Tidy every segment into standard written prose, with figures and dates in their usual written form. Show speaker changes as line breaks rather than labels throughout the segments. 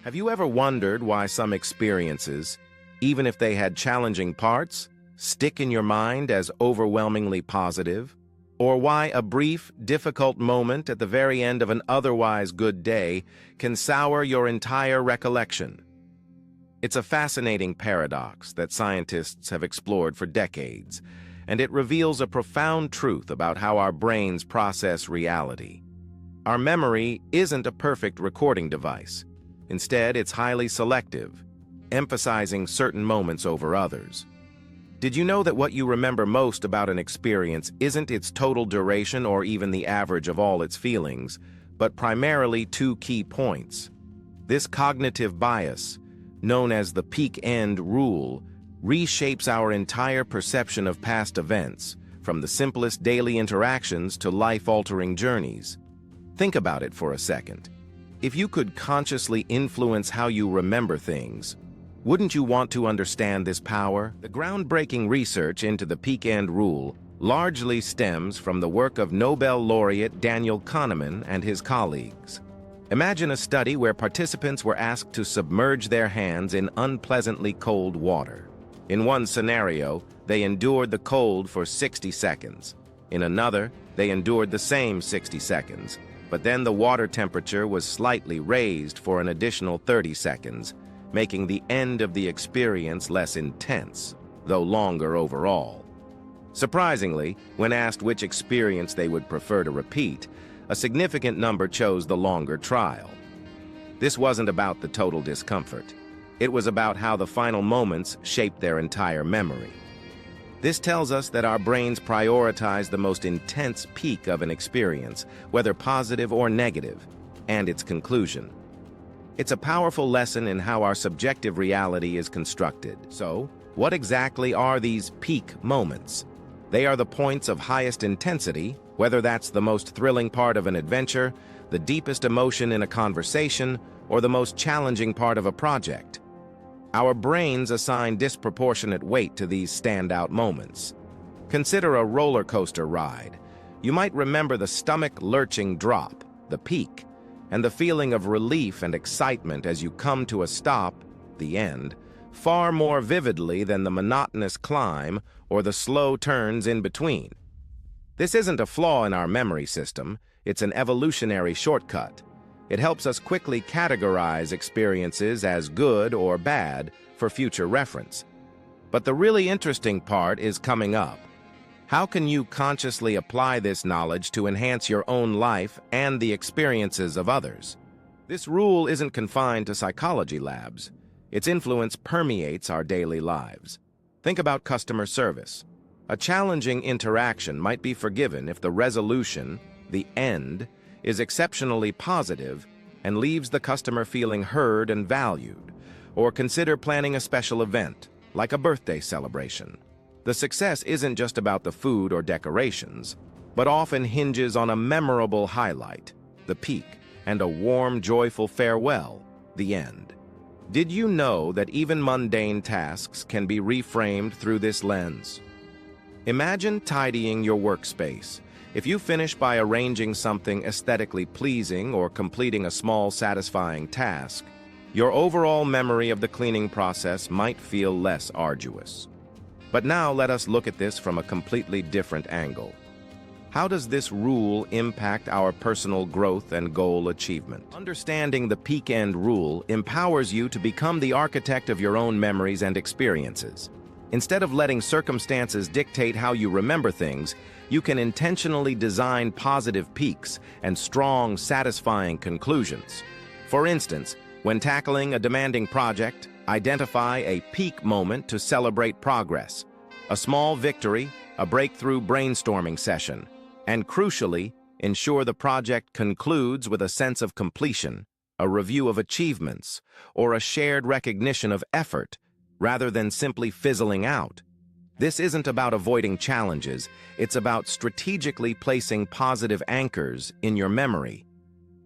Have you ever wondered why some experiences, even if they had challenging parts, stick in your mind as overwhelmingly positive? Or why a brief, difficult moment at the very end of an otherwise good day can sour your entire recollection? It's a fascinating paradox that scientists have explored for decades, and it reveals a profound truth about how our brains process reality. Our memory isn't a perfect recording device. Instead, it's highly selective, emphasizing certain moments over others. Did you know that what you remember most about an experience isn't its total duration or even the average of all its feelings, but primarily two key points? This cognitive bias, known as the peak-end rule, reshapes our entire perception of past events, from the simplest daily interactions to life-altering journeys. Think about it for a second. If you could consciously influence how you remember things, wouldn't you want to understand this power? The groundbreaking research into the peak-end rule largely stems from the work of Nobel laureate Daniel Kahneman and his colleagues. Imagine a study where participants were asked to submerge their hands in unpleasantly cold water. In one scenario, they endured the cold for 60 seconds. In another, they endured the same 60 seconds, but then the water temperature was slightly raised for an additional 30 seconds, making the end of the experience less intense, though longer overall. Surprisingly, when asked which experience they would prefer to repeat, a significant number chose the longer trial. This wasn't about the total discomfort. It was about how the final moments shaped their entire memory. This tells us that our brains prioritize the most intense peak of an experience, whether positive or negative, and its conclusion. It's a powerful lesson in how our subjective reality is constructed. So, what exactly are these peak moments? They are the points of highest intensity, whether that's the most thrilling part of an adventure, the deepest emotion in a conversation, or the most challenging part of a project. Our brains assign disproportionate weight to these standout moments. Consider a roller coaster ride. You might remember the stomach-lurching drop, the peak, and the feeling of relief and excitement as you come to a stop, the end, far more vividly than the monotonous climb or the slow turns in between. This isn't a flaw in our memory system, it's an evolutionary shortcut. It helps us quickly categorize experiences as good or bad for future reference. But the really interesting part is coming up. How can you consciously apply this knowledge to enhance your own life and the experiences of others? This rule isn't confined to psychology labs. Its influence permeates our daily lives. Think about customer service. A challenging interaction might be forgiven if the resolution, the end, is exceptionally positive and leaves the customer feeling heard and valued. Or consider planning a special event, like a birthday celebration. The success isn't just about the food or decorations, but often hinges on a memorable highlight, the peak, and a warm, joyful farewell, the end. Did you know that even mundane tasks can be reframed through this lens? Imagine tidying your workspace. If you finish by arranging something aesthetically pleasing or completing a small, satisfying task, your overall memory of the cleaning process might feel less arduous. But now let us look at this from a completely different angle. How does this rule impact our personal growth and goal achievement? Understanding the peak-end rule empowers you to become the architect of your own memories and experiences. Instead of letting circumstances dictate how you remember things, you can intentionally design positive peaks and strong, satisfying conclusions. For instance, when tackling a demanding project, identify a peak moment to celebrate progress, a small victory, a breakthrough brainstorming session, and crucially, ensure the project concludes with a sense of completion, a review of achievements, or a shared recognition of effort, rather than simply fizzling out. This isn't about avoiding challenges, it's about strategically placing positive anchors in your memory.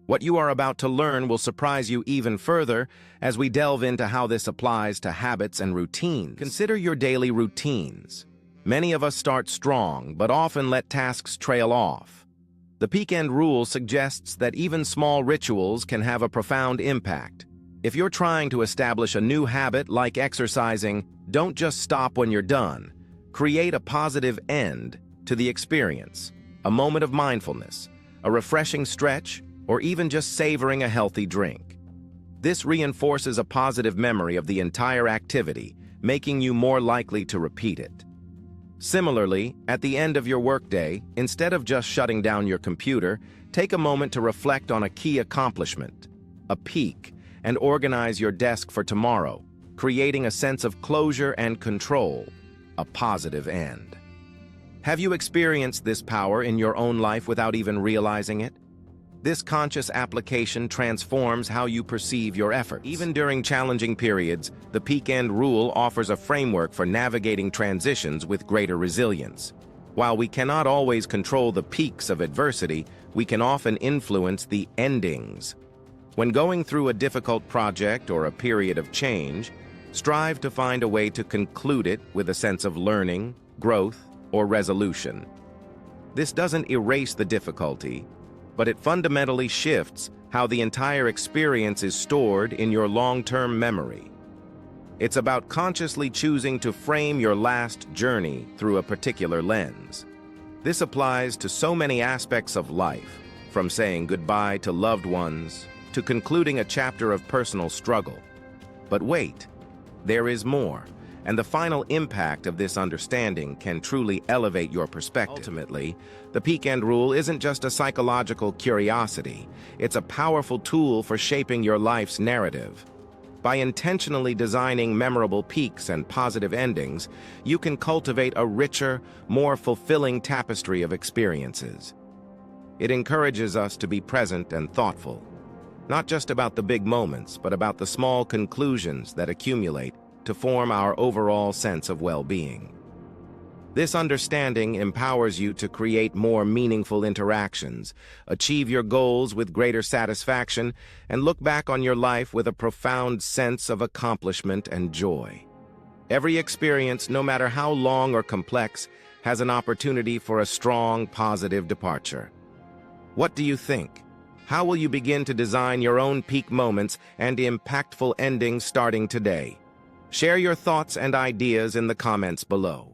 What you are about to learn will surprise you even further as we delve into how this applies to habits and routines. Consider your daily routines. Many of us start strong, but often let tasks trail off. The peak-end rule suggests that even small rituals can have a profound impact. If you're trying to establish a new habit like exercising, don't just stop when you're done. Create a positive end to the experience, a moment of mindfulness, a refreshing stretch, or even just savoring a healthy drink. This reinforces a positive memory of the entire activity, making you more likely to repeat it. Similarly, at the end of your workday, instead of just shutting down your computer, take a moment to reflect on a key accomplishment, a peak, and organize your desk for tomorrow, creating a sense of closure and control, a positive end. Have you experienced this power in your own life without even realizing it? This conscious application transforms how you perceive your efforts. Even during challenging periods, the peak end rule offers a framework for navigating transitions with greater resilience. While we cannot always control the peaks of adversity, we can often influence the endings. When going through a difficult project or a period of change, strive to find a way to conclude it with a sense of learning, growth, or resolution. This doesn't erase the difficulty, but it fundamentally shifts how the entire experience is stored in your long-term memory. It's about consciously choosing to frame your last journey through a particular lens. This applies to so many aspects of life, from saying goodbye to loved ones to concluding a chapter of personal struggle. But wait, there is more, and the final impact of this understanding can truly elevate your perspective. Ultimately, the peak end rule isn't just a psychological curiosity, it's a powerful tool for shaping your life's narrative. By intentionally designing memorable peaks and positive endings, you can cultivate a richer, more fulfilling tapestry of experiences. It encourages us to be present and thoughtful, not just about the big moments, but about the small conclusions that accumulate to form our overall sense of well-being. This understanding empowers you to create more meaningful interactions, achieve your goals with greater satisfaction, and look back on your life with a profound sense of accomplishment and joy. Every experience, no matter how long or complex, has an opportunity for a strong, positive departure. What do you think? How will you begin to design your own peak moments and impactful endings starting today? Share your thoughts and ideas in the comments below.